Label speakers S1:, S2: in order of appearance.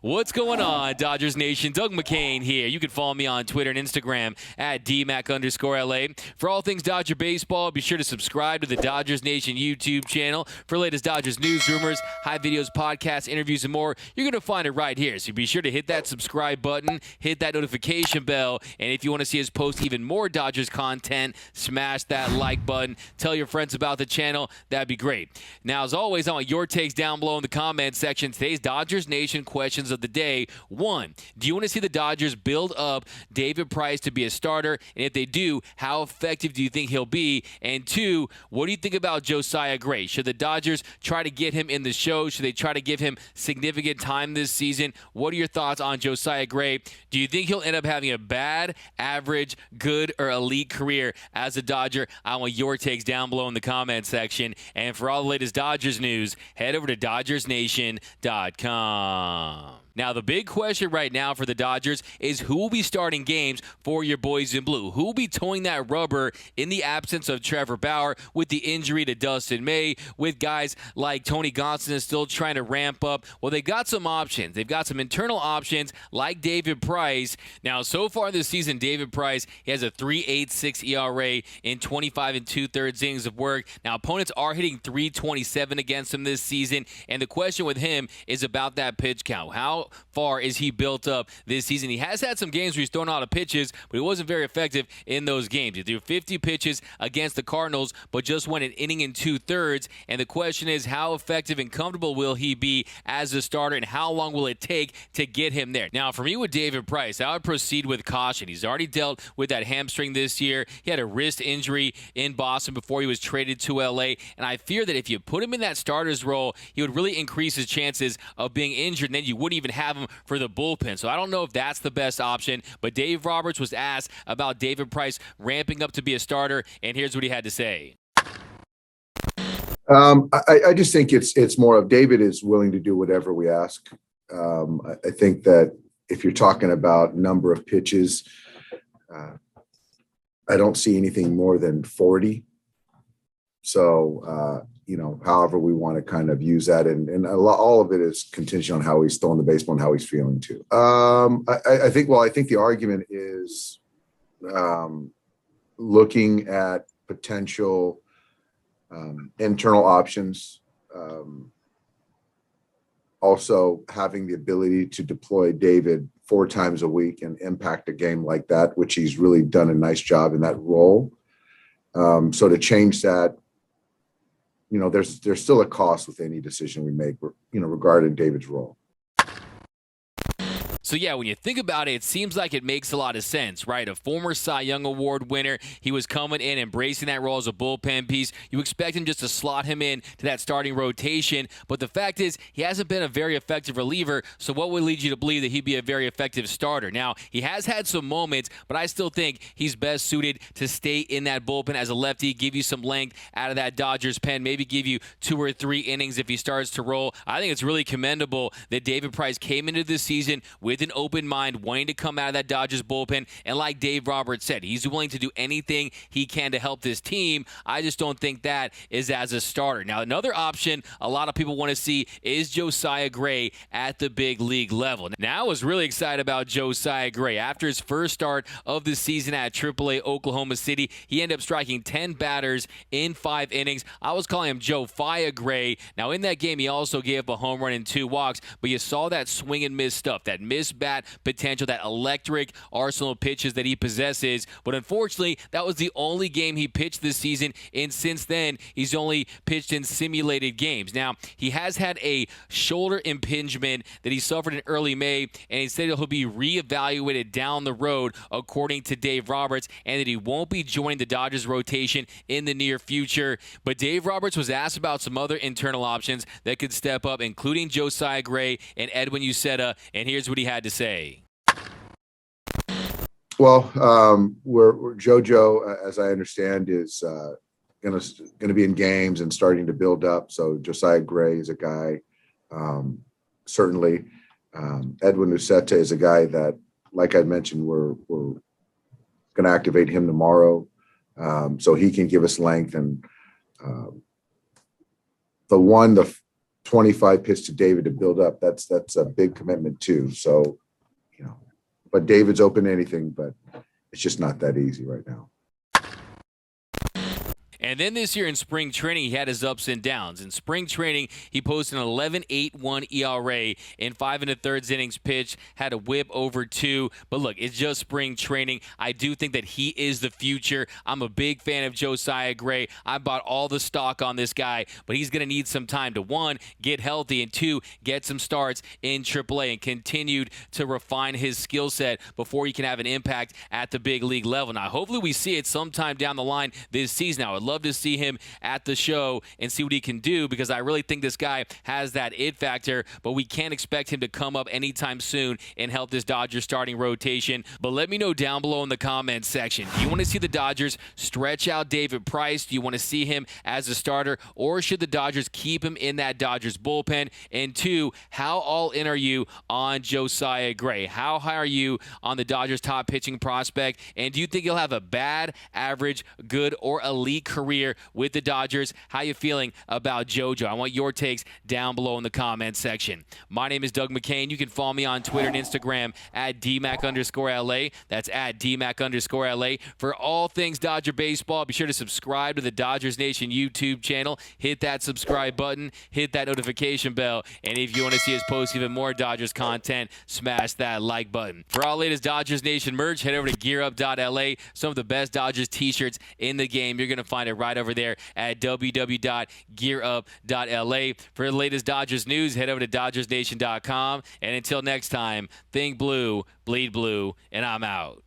S1: What's going on, Dodgers Nation? Doug McCain here. You can follow me on Twitter and Instagram at DMac_LA. For all things Dodger baseball, be sure to subscribe to the Dodgers Nation YouTube channel. For latest Dodgers news, rumors, high videos, podcasts, interviews, and more, you're going to find it right here. So be sure to hit that subscribe button, hit that notification bell, and if you want to see us post even more Dodgers content, smash that like button. Tell your friends about the channel. That'd be great. Now, as always, I want your takes down below in the comment section. Today's Dodgers Nation questions of the day. 1, do you want to see the Dodgers build up David Price to be a starter? And if they do, how effective do you think he'll be? And 2, what do you think about Josiah Gray? Should the Dodgers try to get him in the show? Should they try to give him significant time this season? What are your thoughts on Josiah Gray? Do you think he'll end up having a bad, average, good, or elite career as a Dodger? I want your takes down below in the comment section. And for all the latest Dodgers news, head over to DodgersNation.com. Now, the big question right now for the Dodgers is who will be starting games for your boys in blue? Who will be towing that rubber in the absence of Trevor Bauer with the injury to Dustin May, with guys like Tony Gonsolin still trying to ramp up? Well, they got some options. They've got some internal options like David Price. Now, so far this season, David Price, he has a 3.86 ERA in 25 2/3 innings of work. Now, opponents are hitting 327 against him this season, and the question with him is about that pitch count. How far is he built up this season? He has had some games where he's thrown a lot of pitches, but he wasn't very effective in those games. He threw 50 pitches against the Cardinals, but just went an inning and 2/3. And the question is, how effective and comfortable will he be as a starter, and how long will it take to get him there? Now, for me with David Price, I would proceed with caution. He's already dealt with that hamstring this year. He had a wrist injury in Boston before he was traded to LA, and I fear that if you put him in that starter's role, he would really increase his chances of being injured, and then you wouldn't even have him for the bullpen. So I don't know if that's the best option, but Dave Roberts was asked about David Price ramping up to be a starter, and here's what he had to say.
S2: I just think it's more of David is willing to do whatever we ask. I think that if you're talking about number of pitches, I don't see anything more than 40. So, however we want to kind of use that. And all of it is contingent on how he's throwing the baseball and how he's feeling too. I think the argument is looking at potential internal options. Also having the ability to deploy David 4 times a week and impact a game like that, which he's really done a nice job in that role. So to change that, there's still a cost with any decision we make, regarding David's role.
S1: So, yeah, when you think about it, it seems like it makes a lot of sense, right? A former Cy Young Award winner. He was coming in, embracing that role as a bullpen piece. You expect him just to slot him in to that starting rotation. But the fact is, he hasn't been a very effective reliever. So what would lead you to believe that he'd be a very effective starter? Now, he has had some moments, but I still think he's best suited to stay in that bullpen as a lefty, give you some length out of that Dodgers pen, maybe give you 2 or 3 innings if he starts to roll. I think it's really commendable that David Price came into this season with an open mind, wanting to come out of that Dodgers bullpen. And like Dave Roberts said, he's willing to do anything he can to help this team. I just don't think that is as a starter. Now, another option a lot of people want to see is Josiah Gray at the big league level. Now, I was really excited about Josiah Gray. After his first start of the season at AAA Oklahoma City, he ended up striking 10 batters in 5 innings. I was calling him Joe-Fire Gray. Now, in that game, he also gave up a home run and 2 walks, but you saw that swing and miss stuff, that miss bat potential, that electric arsenal of pitches that he possesses. But unfortunately, that was the only game he pitched this season, and since then, he's only pitched in simulated games. Now, he has had a shoulder impingement that he suffered in early May, and he said he'll be reevaluated down the road, according to Dave Roberts, and that he won't be joining the Dodgers rotation in the near future. But Dave Roberts was asked about some other internal options that could step up, including Josiah Gray and Edwin Uceta, and here's what he had to say.
S2: Well, we're Jojo, as I understand, is going to be in games and starting to build up. So Josiah Gray is a guy, certainly. Edwin Uceta is a guy that, like I mentioned, we're going to activate him tomorrow, so he can give us length. And the 25 pitch to David to build up. That's a big commitment too. So, but David's open to anything, but it's just not that easy right now.
S1: And then this year in spring training, he had his ups and downs. In spring training, he posted an 11.81 ERA in 5 1/3 innings pitched, had a whip over 2. But look, it's just spring training. I do think that he is the future. I'm a big fan of Josiah Gray. I bought all the stock on this guy, but he's going to need some time to, 1, get healthy, and 2, get some starts in AAA and continue to refine his skill set before he can have an impact at the big league level. Now, hopefully we see it sometime down the line this season. I would love to see him at the show and see what he can do, because I really think this guy has that it factor, but we can't expect him to come up anytime soon and help this Dodgers starting rotation. But let me know down below in the comments section. Do you want to see the Dodgers stretch out David Price? Do you want to see him as a starter, or should the Dodgers keep him in that Dodgers bullpen? And 2, how all in are you on Josiah Gray? How high are you on the Dodgers' top pitching prospect? And do you think he'll have a bad, average, good, or elite career with the Dodgers? How you feeling about Jojo? I want your takes down below in the comments section. My name is Doug McCain. You can follow me on Twitter and Instagram at DMAC_LA. That's at DMAC_LA. For all things Dodger baseball, be sure to subscribe to the Dodgers Nation YouTube channel. Hit that subscribe button. Hit that notification bell. And if you want to see us post even more Dodgers content, smash that like button. For all latest Dodgers Nation merch, head over to GearUp.LA. Some of the best Dodgers t-shirts in the game. You're going to find it right over there at www.gearup.la. For the latest Dodgers news, head over to DodgersNation.com. And until next time, think blue, bleed blue, and I'm out.